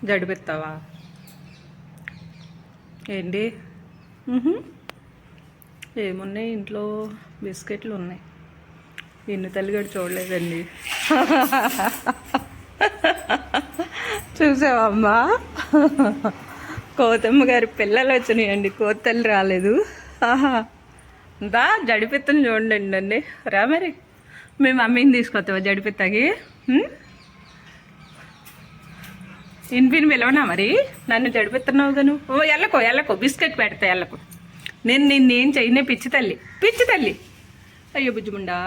జడిపిస్తావా ఏంటి? ఏమున్నాయి ఇంట్లో? బిస్కెట్లు ఉన్నాయి. ఎన్ని తల్లిగడు చూడలేదండి. చూసావమ్మా, కోతమ్మ గారి పిల్లలు వచ్చినాయండి, కోతల్లి రాలేదు. ఆహా, దా జడిపిత్తని చూడండి అండి. రా మరి మీ మమ్మీని తీసుకొస్తావా జడిపిత్తకి? ఇన్పిని పిలవనా మరి? నన్ను జడిపిస్తున్నావు గాను. ఓ ఎల్లకో బిస్కెట్ పెడతా, ఎల్లకు. నేను నిన్నేం చెయ్యనే, పిచ్చి తల్లి. అయ్యో బుజ్జిముండా,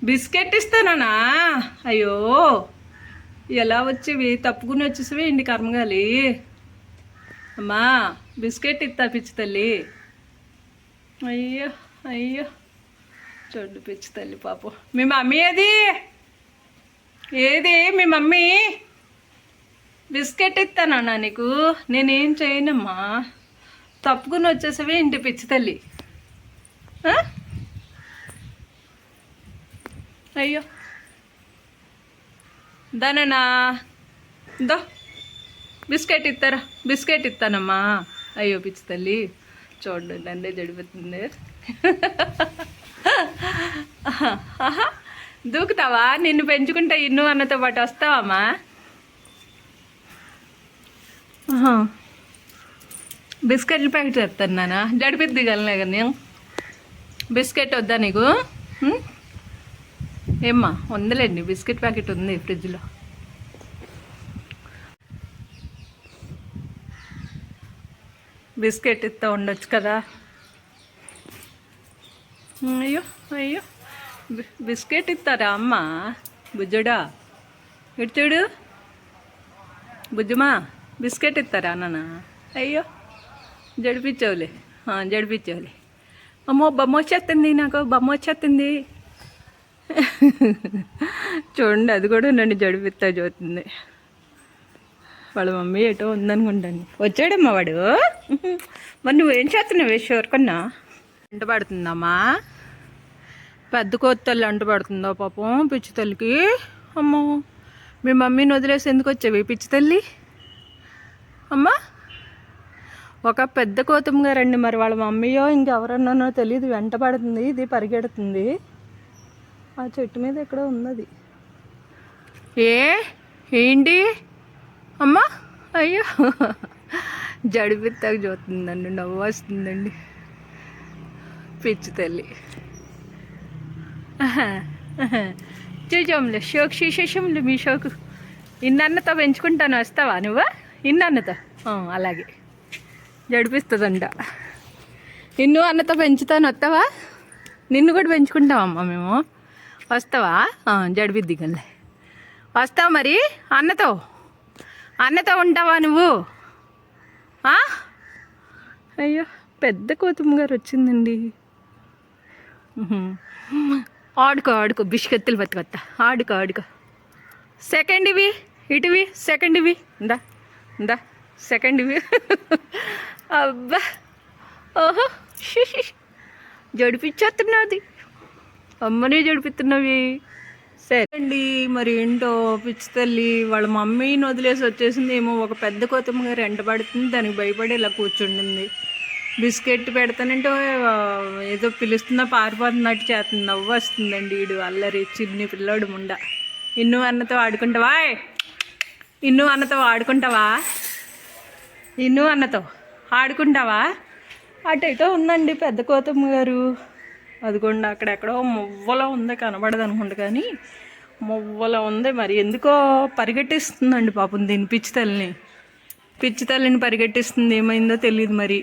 బిస్కెట్ ఇస్తానా? అయ్యో, ఎలా వచ్చేవి? తప్పుకుని వచ్చేసివి ఇంటి కర్మగాలి. అమ్మా బిస్కెట్ ఇస్తా పిచ్చి తల్లి. అయ్యో చూడు పిచ్చి తల్లి పాపం. మీ మమ్మీ ఏది మీ మమ్మీ? బిస్కెట్ ఇస్తానా నీకు? నేనేం చేయనమ్మా, తప్పుకుని వచ్చేసావే ఇంటి పిచ్చి తల్లి. అయ్యో దానన్నా, దా బిస్కెట్ ఇస్తానమ్మా. అయ్యో పిచ్చి తల్లి, చూడండి అందే జడిపోతుంది. దూకుతావా? నిన్ను పెంచుకుంటా ఇన్ను అన్నతో పాటు వస్తావమ్మా? బిస్కెట్ల ప్యాకెట్ చెప్తాను నాన్న, జడిపిద్ది దిగలనే కదా నేను. బిస్కెట్ వద్దా నీకు? ఏమ్మా ఉందిలేండి, బిస్కెట్ ప్యాకెట్ ఉంది ఫ్రిడ్జ్లో. బిస్కెట్ ఇస్తా ఉండొచ్చు కదా. అయ్యో బిస్కెట్ ఇస్తారా అమ్మ? బుజ్జుడా ఇటు చూడు, బుజ్జుమా బిస్కెట్ ఇస్తారా నాన్న? అయ్యో జడిపించావులే. అమ్మో బొమ్మ వచ్చేస్తుంది, నాకు బొమ్మ వచ్చేస్తుంది. చూడండి, అది కూడా నన్ను జడిపిస్తా చూస్తుంది. వాళ్ళ మమ్మీ ఏటో ఉందనుకుంటాను. వచ్చాడమ్మా వాడు. మరి నువ్వేం చేస్తున్నావు? షోర్కన్నా అంట పడుతుందమ్మా, పెద్ద కోతల్లి అంట పడుతుందా పాపం పిచ్చి తల్లికి. అమ్మో, మీ మమ్మీని వదిలేసి ఎందుకు వచ్చావి పిచ్చి తల్లి? అమ్మా, ఒక పెద్ద కోతమ్మ గారండి, మరి వాళ్ళ మమ్మీయో ఇంకెవరన్నానో తెలియదు, వెంట పడుతుంది. ఇది పరిగెడుతుంది. ఆ చెట్టు మీద ఎక్కడో ఉన్నది. ఏంటి అమ్మా? అయ్యో జడిపిత్తాక చూస్తుందండి, నవ్వు వస్తుందండి పిచ్చి తల్లి. చూచాంలే షోకు శీశేషంలే మీ షోకు. ఇన్నన్నతో పెంచుకుంటాను, వస్తావా నువ్వు? ఇన్నన్నతో అలాగే జడిపిస్తుందంట. నిన్ను అన్నతో పెంచుతాను, వస్తావా? నిన్ను కూడా పెంచుకుంటామమ్మా మేము, వస్తావా? జడిపిద్ది కల్లా వస్తావా మరి? అన్నతో ఉంటావా నువ్వు? అయ్యో పెద్ద కోతమ్మ గారు వచ్చిందండి. ఆడుకో బిస్కెత్తులు బతుకొత్తా, ఆడుకో. సెకండ్ ఇవి, ఇటువి సెకండ్ ఇవి, ఇందా సెకండ్ ఇవి. అబ్బా, ఓహో జడిపించేస్తున్నది, అమ్మనే జడిపిస్తున్నవి. సరే అండి, మరి ఏంటో పిచ్చి తల్లి వాళ్ళ మమ్మీని వదిలేసి వచ్చేసింది ఏమో. ఒక పెద్ద కోతమ్మ గారు ఎంటబడుతుంది, దానికి భయపడి ఇలా కూర్చుండింది. బిస్కెట్ పెడతానంటే ఏదో పిలుస్తున్నా పారిపోతున్నట్టు చేస్తుంది, నవ్వు వస్తుందండి. వీడు అల్లరి చిన్ని పిల్లోడు ముండ. ఇన్ను అన్నతో ఆడుకుంటావా? ఇన్ను అన్నతో ఆడుకుంటావా? అటైతో ఉందండి పెద్ద కోతమ్మ గారు. అదిగోండి అక్కడెక్కడో మువ్వలో ఉంది, కనబడదు అనుకుంటా, కానీ మువ్వలో ఉంది. మరి ఎందుకో పరిగెట్టిస్తుందండి పాపం దీన్ని, పిచ్చి తల్లిని పరిగెట్టిస్తుంది. ఏమైందో తెలియదు మరి.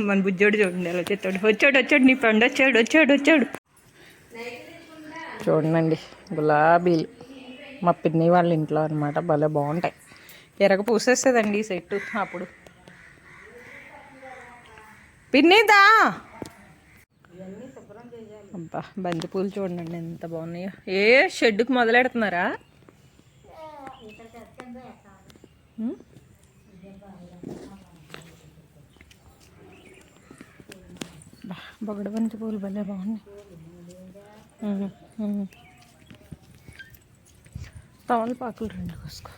మన బుజ్జోడు చూడండి ఎలా చెప్తాడు. వచ్చాడు నీ ఫ్రెండ్ వచ్చాడు. చూడండి గులాబీలు మా పిన్ని వాళ్ళ ఇంట్లో అనమాట, భలే బాగుంటాయి. ఎరగ పూసేస్తుందండి ఈ సెట్టు. అప్పుడు పిన్నిదా అబ్బా, బంతి పూలు చూడండి ఎంత బాగున్నాయో. షెడ్డుకు మొదలెడుతున్నారా? బొగడ బంతి పూలు భలే బాగున్నాయి. తమలపాకులు 2 కోసుకో.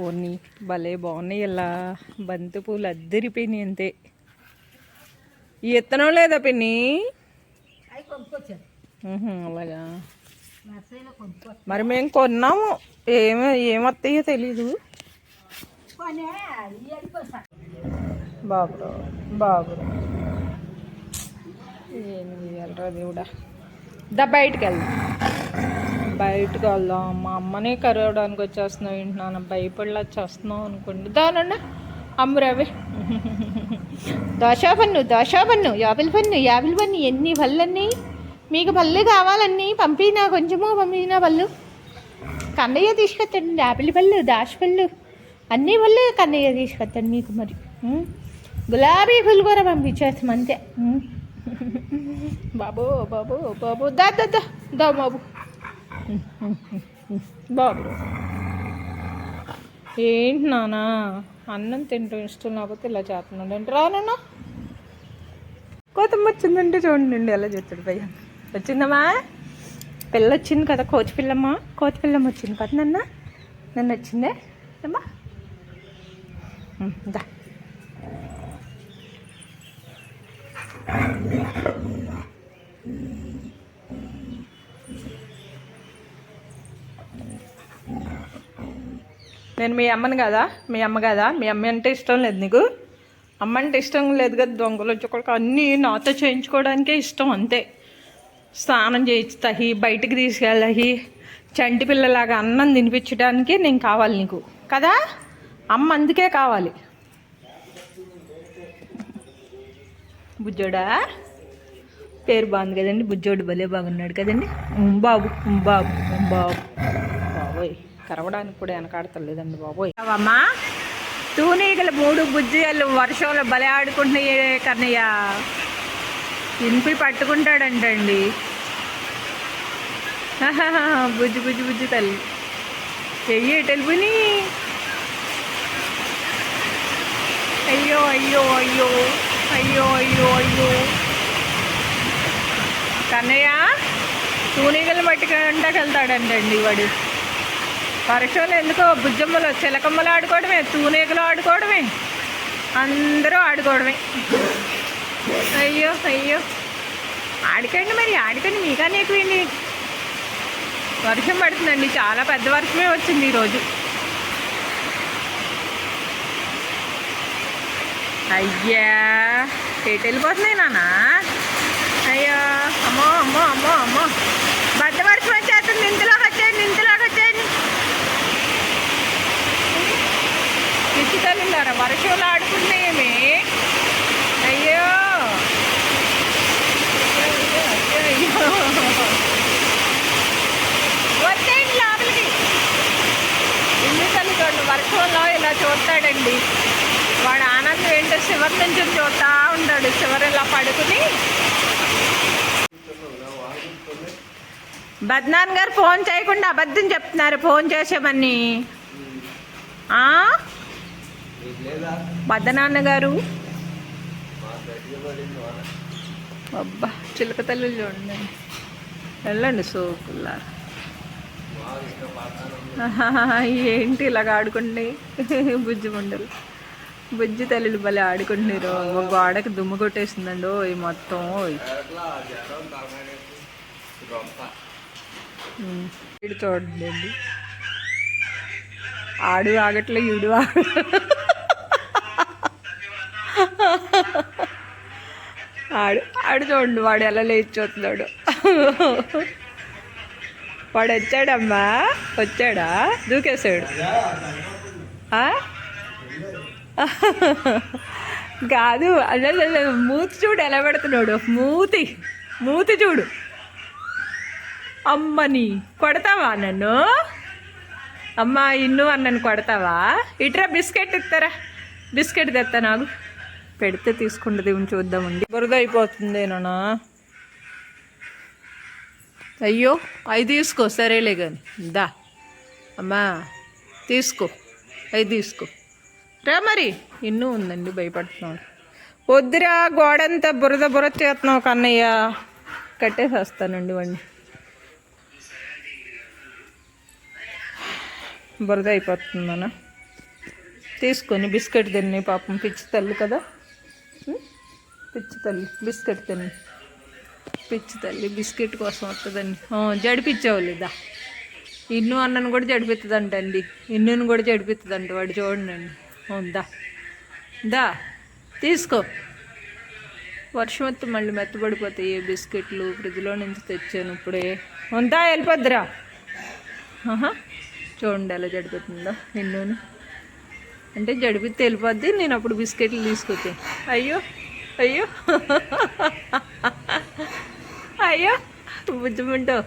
ఓని భలే బాగున్నాయి. ఇలా బంతి పూలు అద్దరిపోయినాయి అంతే. ఈ ఇత్తనం లేదా పిన్ని? అలాగా. మరి మేము కొన్నాము, ఏమొస్తాయో తెలీదు. బాబు బాబు ఏం చేయాలరా దేవుడా. బయటికి వెళ్దాం. మా అమ్మనే కరవడానికి వచ్చేస్తున్నావు వింటున్నాను, భయపడి వచ్చేస్తున్నావు అనుకోండి. దానండి అమ్మురవి దోష పన్ను యాపిల్ పన్ను ఎన్ని పళ్ళన్నీ మీకు పళ్ళు కావాలన్నీ పంపినా పళ్ళు. కన్నయ్య తీసుకొస్తాండి యాపిల్ పళ్ళు, దాష పళ్ళు, అన్ని పళ్ళు కన్నయ్య తీసుకొస్తాను మీకు. మరి గులాబీ పువ్వులు కూడా పంపించేస్తాం అంతే. బాబు బాబు బాబు దా బాబు బాబు. ఏంటి నానా అన్నం తింటూ ఇష్టం లేకపోతే ఇలా చేస్తున్నాడు అంటే రానన్నా. కోతమ్మ వచ్చిందంటే చూడండి ఎలా చేస్తాడు పైగా. వచ్చిందమ్మా పిల్ల వచ్చింది కదా, కోతి పిల్లమ్మ వచ్చింది కదా నన్ను వచ్చిందే అమ్మా. దా నేను మీ అమ్మని కదా, మీ అమ్మ అంటే ఇష్టం లేదు నీకు? అమ్మ అంటే ఇష్టం లేదు కదా. దొంగలు వచ్చి అన్నీ నాతో చేయించుకోవడానికే ఇష్టం అంతే. స్నానం చేయిస్తాయి, బయటికి తీసుకెళ్ళాయి, చంటి పిల్లలాగా అన్నం తినిపించడానికి నేను కావాలి నీకు కదా. అమ్మ అందుకే కావాలి. బుజ్జోడా పేరు బాగుంది కదండి, బుజ్జోడు భలే బాగున్నాడు కదండి. బాబు బాబు బాబు బాబోయ్, కరవడానికి కూడా వెనకాడతలేదండి బాబోయ్. అమ్మా తూనీగలు 3 బుజ్జిగలు వర్షంలో భలే ఆడుకుంటున్నాయి కన్నయ్య. ఇంపి పట్టుకుంటాడంటండి. బుజ్జి బుజ్జి బుజ్జి తల్లి చెయ్యి వెళ్ళిపోయి. అయ్యో అయ్యో అయ్యో అయ్యో అయ్యో అయ్యో. కన్నయ్య తూనీగలు పట్టుకుంటాకి వెళ్తాడంటండి వాడు. వర్షంలో ఎందుకో బుజ్జమ్మలు చిలకమ్మలు ఆడుకోవడమే, తూనీగలు ఆడుకోవడమే, అందరూ ఆడుకోవడమే. అయ్యో అయ్యో ఆడుకోండి మరి ఆడుకోండి, మీకన్నా ఎక్కువండి. వర్షం పడుతుందండి, చాలా పెద్ద వర్షమే వచ్చింది ఈరోజు. అయ్యా ఎటు వెళ్ళిపోతున్నాయి నాన్న? అయ్యో అమ్మో అమ్మో అమ్మో అమ్మో పెద్ద వర్షం వచ్చేస్తుంది. ఇంతలోకి వచ్చేయండి. పిచ్చితల్లిలారా వర్షంలో ఆడుకున్నాయేమి? అయ్యో వచ్చేయండి లోపలికి. ఇల్లు తల్లి చూడండి వర్షంలో ఇలా చూస్తాడండి. వాడు ఆనందం ఏంటో చివరి నుంచి చూస్తూ ఉంటాడు. చివరి ఇలా పడుకుని. బద్నాన్ గారు ఫోన్ చేయకుండా అబద్ధం చెప్తున్నారు, ఫోన్ చేసామని. బద్దనాన్న గారు అబ్బా చిలక తల్లి చూడండి. వెళ్ళండి సోకుల్లా. ఏంటి ఇలాగ ఆడుకోండి బుజ్జి ముండలు. బుజ్జి తల్లిలు భలే ఆడుకుంటున్నారు. ఒక గోడకి దుమ్ము కొట్టేసిందండి ఈ మొత్తం. ఇడు చూడండి అండి, ఆడు ఆగట్లే ఈడు ఆడు చూడండి వాడు ఎలా లేచి చూస్తున్నాడు. వాడు వచ్చాడమ్మా, వచ్చాడా? దూకేశాడు. కాదు అదే మూతి చూడు ఎలా పెడుతున్నాడు. మూతి చూడు. అమ్మని కొడతావా నన్ను? అమ్మ ఇన్ను అన్నను కొడతావా? ఇట్రా బిస్కెట్ ఇస్తారా? బిస్కెట్ తెస్తా నాకు. పెడితే తీసుకుంటుంది చూద్దామండి. బురద అయిపోతుంది నాన్న. అయ్యో అవి తీసుకో సరేలే కానీ. దా అమ్మా తీసుకో, అవి తీసుకో రా. మరి ఇన్నూ ఉందండి, భయపడుతున్నాడు. వద్దురా గోడంతా బురద చేస్తున్నావు కన్నయ్య. కట్టేసేస్తానండి వాడిని. బురద అయిపోతుందన్న. తీసుకొని బిస్కెట్ తిని పాపం పిచ్చి తల్లి కదా, పిచ్చి తల్లి బిస్కెట్ తిని, పిచ్చి తల్లి బిస్కెట్ కోసం వస్తుందండి. జడిపించేవాళ్ళు ఇదా ఇన్ను అన్నను కూడా జడిపిస్తుందంటండి, ఇన్నుని కూడా జడిపిస్తుందంట వాడు. చూడండి దా దా తీసుకో. వర్షం వస్తే మళ్ళీ మెత్తబడిపోతాయి బిస్కెట్లు, ఫ్రిడ్జ్లో నుంచి తెచ్చాను ఇప్పుడే. ఉందా వెళ్ళిపోద్దురా. చూడండి ఎలా జడిపోతుందో ఇన్నుని, అంటే జడిపితే వెళ్ళిపోద్ది. నేను అప్పుడు బిస్కెట్లు తీసుకొచ్చాను. అయ్యో అయ్యో అయ్యో బుజ్జుమంటో.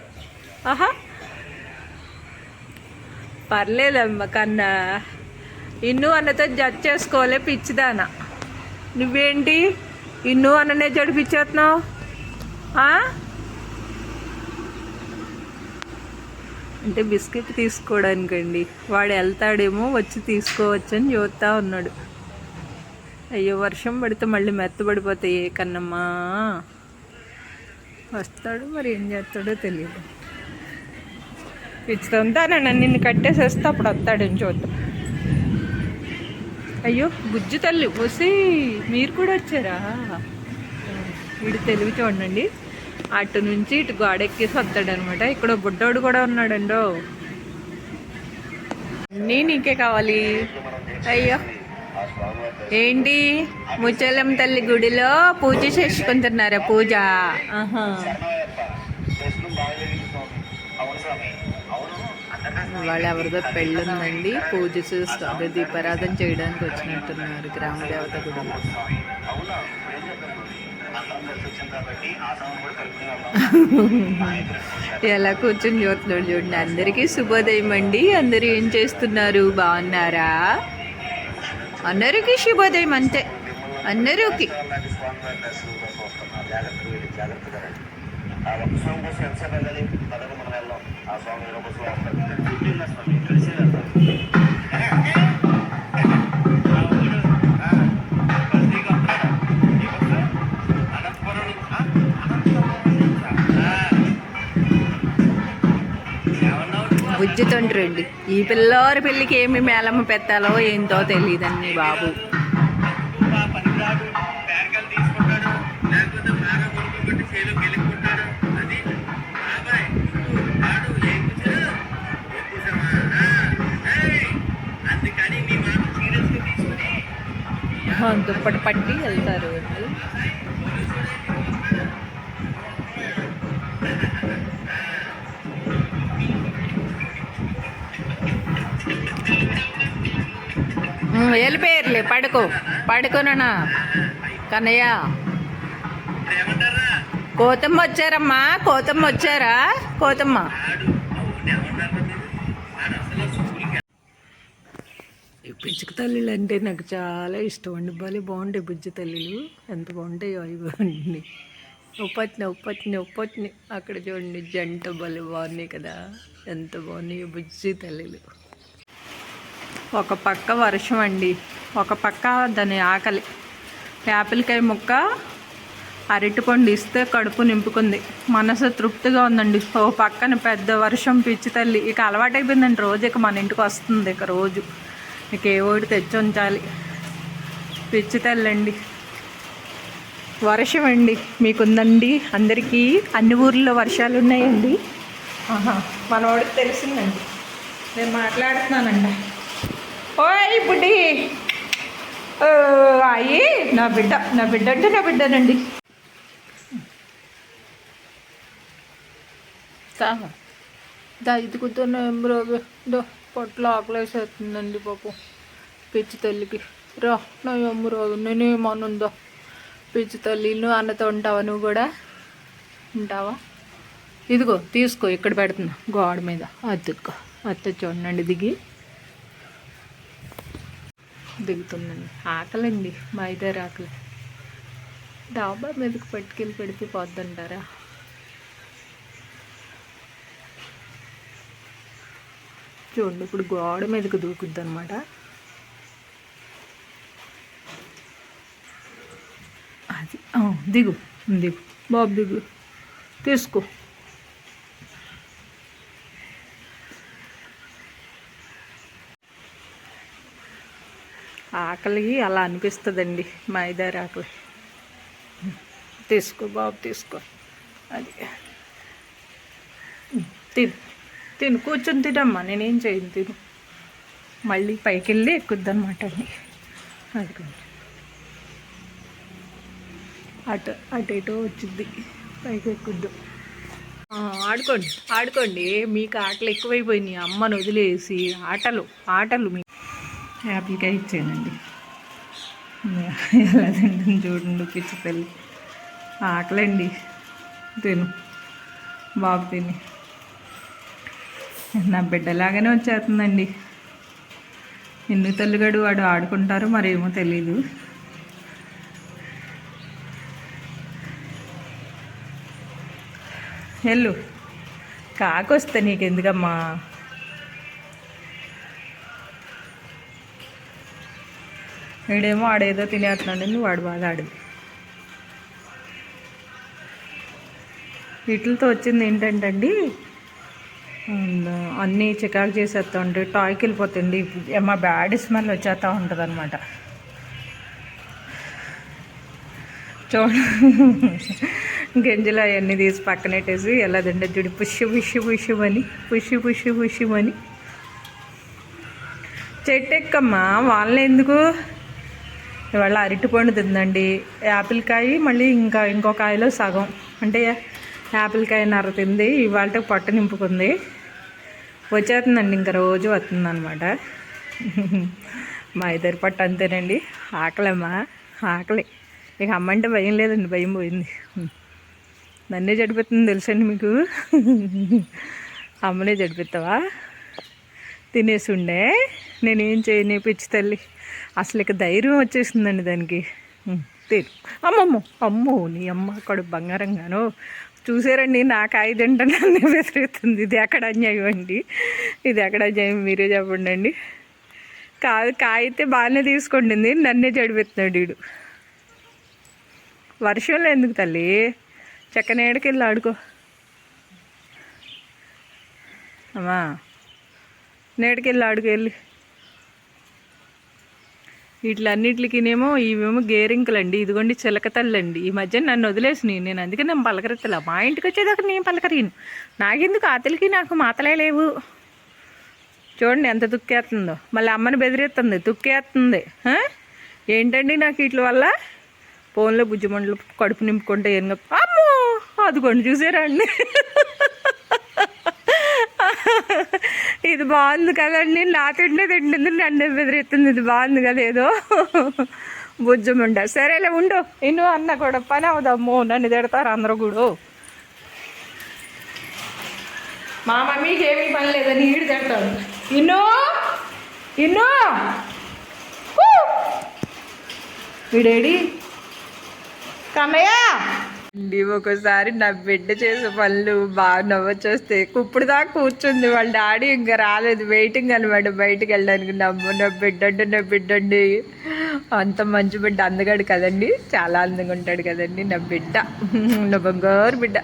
పర్లేదమ్మ కన్నా, ఇన్ను అన్నతో జడ్జ్ చేసుకోలే పిచ్చిదానా. నువ్వేంటి ఇన్ను అన్ననే జడిపించేస్తున్నావు? అంటే బిస్కెట్ తీసుకోవడానికండి. వాడు వెళ్తాడేమో వచ్చి తీసుకోవచ్చని చూస్తూ ఉన్నాడు. అయ్యో వర్షం పడితే మళ్ళీ మెత్తబడిపోతాయి కన్నమ్మా. వస్తాడు మరి ఏం చేస్తాడో తెలియదు. పిచ్చితంతా నన్ను నిన్ను కట్టేసేస్తే అప్పుడు వస్తాడని చూద్దాం. అయ్యో బుజ్జి తల్లి పోసి మీరు కూడా వచ్చారా? వీడు తెలివి చూడండి, అటు నుంచి ఇటు గోడెక్కేసి వస్తాడనమాట. ఇక్కడ బుడ్డోడు కూడా ఉన్నాడండో. అన్నీ నీకే కావాలి. అయ్యో ఏంటి ముచ్చలం తల్లి గుడిలో పూజ చేసుకుంటున్నారా? పూజ వాళ్ళు ఎవరిదో పెళ్ళి ఉందండి, పూజ చూస్తూ అదే దీపారాధన చేయడానికి వచ్చినట్టున్నారు గ్రామదేవత గుడిలో. ఎలా కూర్చొని చూస్తున్నాడు చూడండి. అందరికీ శుభోదయం అండి. అందరూ ఏం చేస్తున్నారు? బాగున్నారా? అందరికీ శుభోదయం అంతే, అందరికీ. బుజ్జితోండ్రండి. ఈ పిల్లోరి పెళ్ళికి ఏమి మేళమ్మ పెట్టాలో ఏంటో తెలియదండి బాబు. దుప్పటి పట్టి వెళ్తారు. వెళ్ళిపోయారులే, పడుకోనా కన్నయ్య. కోతమ్మ వచ్చారమ్మా, కోతమ్మ వచ్చారా? కోతమ్మ ఈ పిచ్చుక తల్లులు అంటే నాకు చాలా ఇష్టం అండి. భలే బాగుంటాయి బుజ్జి తల్లులు, ఎంత బాగుంటాయో ఇవ్వండి. ఉప్పట్ని అక్కడ చూడండి, జంట భలే బాగున్నాయి కదా, ఎంత బాగున్నాయి బుజ్జి తల్లులు. ఒక పక్క వర్షం అండి, ఒక పక్క దాని ఆకలి. యాపిల్కాయ ముక్క అరటిపండు ఇస్తే కడుపు నింపుకుంది, మనసు తృప్తిగా ఉందండి. ఓ పక్కన పెద్ద వర్షం. పిచ్చి తల్లి ఇక అలవాటైపోయిందండి, రోజు ఇక మన ఇంటికి వస్తుంది. ఇక రోజు ఇక ఏ ఒకటి తెచ్చి ఉంచాలి. పిచ్చి తల్లి అండి. వర్షం అండి మీకుందండి? అందరికీ అన్ని ఊర్లో వర్షాలు ఉన్నాయండి. మనవాడికి తెలిసిందండి, నేను మాట్లాడుతున్నానండి. ఓయ్ బుడ్డి, అయ్యి నా బిడ్డ అంటే నా బిడ్డనండి. ఇది కూర్చొని దో పొట్లో ఆకలేసేస్తుందండి పాపం పిచ్చి తల్లికి. రా నా ఎమ్మరాదు, నేనేమనుందో. పిచ్చి తల్లి నువ్వు అన్నతో ఉంటావా? నువ్వు కూడా ఉంటావా? ఇదిగో తీసుకో, ఇక్కడ పెడుతున్నా గోడ మీద. అద్దెక్కో అత్త చూడండి దిగుతుందండి. ఆకలండి, మైదారు ఆకలి. డాబా మీదకి పట్టుకెళ్ళి పెడితే పోద్దంటారా? చూడండి ఇప్పుడు గోడ మీదకి దూకుద్ది అనమాట. అది దిగు బాబు, దిగు, తీసుకో. ఆకలి అలా అనిపిస్తుందండి మైదారి ఆకలి. తీసుకో బాబు తీసుకో, అది తిను తిను, కూర్చొని తినమ్మా, నేనేం చేయను, తిను. మళ్ళీ పైకి వెళ్ళి ఎక్కుద్ది అనమాట అండి. అది అటు అటు ఇటు వచ్చింది, పైకి ఎక్కుద్దు. ఆడుకోండి ఆడుకోండి, మీకు ఆటలు ఎక్కువైపోయినాయి అమ్మను వదిలేసి. ఆటలు ఆటలు మీ యాపిల్కాయ ఇచ్చానండి, ఎలా తింటుంది చూడండి పిచ్చి తల్లి. ఆకలండి, తిను బాబు తిని. నా బిడ్డలాగానే వచ్చేస్తుందండి. ఎన్ని తల్లిగడు వాడు ఆడుకుంటారో మరేమో తెలీదు. వెళ్ళు, కాకొస్తే నీకెందుకమ్మా. వీడేమో ఆడేదో తినేస్తున్నాడు, వాడు బాగా ఆడు. వీటితో వచ్చింది ఏంటంటే అండి, అన్నీ చికాకు చేసేస్తూ ఉంటాయి, టాయ్కి వెళ్ళిపోతుంది, ఏమో బ్యాడ్ స్మెల్ వచ్చేస్తూ ఉంటుంది అనమాట. గింజలు అవన్నీ తీసి పక్కనెట్టేసి ఎలా తింటే చూడు, పుష్యమని. చెట్టు ఎక్కమ్మా, వాళ్ళని ఎందుకు. ఇవాళ అరటిపండు తిందండి, యాపిల్కాయ, మళ్ళీ ఇంకో కాయలో సగం, అంటే యాపిల్కాయ నర తింది. ఇవాళ పొట్ట నింపుకుంది, వచ్చేస్తుందండి, ఇంకా రోజు వస్తుంది అనమాట. మా ఇద్దరి పట్టు అంతేనండి. ఆకలమ్మా ఆకలి, ఇక అమ్మంటే భయం లేదండి, భయం పోయింది. నన్నే జడిపోతుంది తెలుసండి మీకు. అమ్మనే జడిపిస్తావా, తినేసి ఉండే, నేనేం చేయను పిచ్చి తల్లి. అసలు ఇక ధైర్యం వచ్చేసిందండి దానికి. తిను, అమ్మో నీ అమ్మ కడుపు బంగారంగాను. చూసారండి, నా కాయ తింటే నన్ను బెదిరిస్తుంది. ఇది ఎక్కడ అన్యాయం అండి, ఇది ఎక్కడ అన్యాయం మీరే చెప్పండి అండి. కాయ అయితే బాగానే తీసుకుంటుంది, నన్నే జడిపెత్తున్నాడు వీడు. వర్షంలో ఎందుకు తల్లి, చెక్కనేడికి వెళ్ళి ఆడుకో అమ్మా, నేడికెళ్ళి ఆడుకు వెళ్ళి. వీటిలన్నిటికినేమో ఇవేమో గేరింకలండి, ఇదిగోండి చిలక తల్లండి. ఈ మధ్య నన్ను వదిలేసినాయి, నేను అందుకే నేను పలకరెత్తలా. మా ఇంటికి వచ్చేదాకా నేను పలకరీను, నాకెందుకు ఆతలికి నాకు మాతలే లేవు. చూడండి ఎంత తుక్కేస్తుందో, మళ్ళీ అమ్మని బెదిరిస్తుంది, తుక్కేస్తుంది. ఏంటండి నాకు వీటి వల్ల. ఫోన్లో బుజ్జిమండలు కడుపు నింపుకుంటే ఏం. అమ్మో అదిగోండి చూసారా అండి, ఇది బాగుంది కదండి, నా తింటుంది నన్ను బెదిరిస్తుంది. ఇది బాగుంది కదా, ఏదో బుజ్జముండ. సరేలే ఉండు, ఇన్ను అన్న కూడా పని అవుదమ్మో, నన్ను తిడతారు అందరూ కూడా. మా మమ్మీకి ఏమీ పని లేదని ఈడు తిడతాడు. ఇన్నో వీడేడి కన్నయ్య అండి. ఒకసారి నా బిడ్డ చేసే పనులు బాగా నవ్వొచ్చేస్తే, ఇప్పుడు దాకా కూర్చుంది, వాళ్ళ డాడీ ఇంకా రాలేదు, వెయిటింగ్ అనమాట బయటికి వెళ్ళడానికి. నా బిడ్డండి, అంత మంచి బిడ్డ, అందగాడు కదండి, చాలా అందంగా ఉంటాడు కదండి నా బిడ్డ, నా బంగారు బిడ్డ.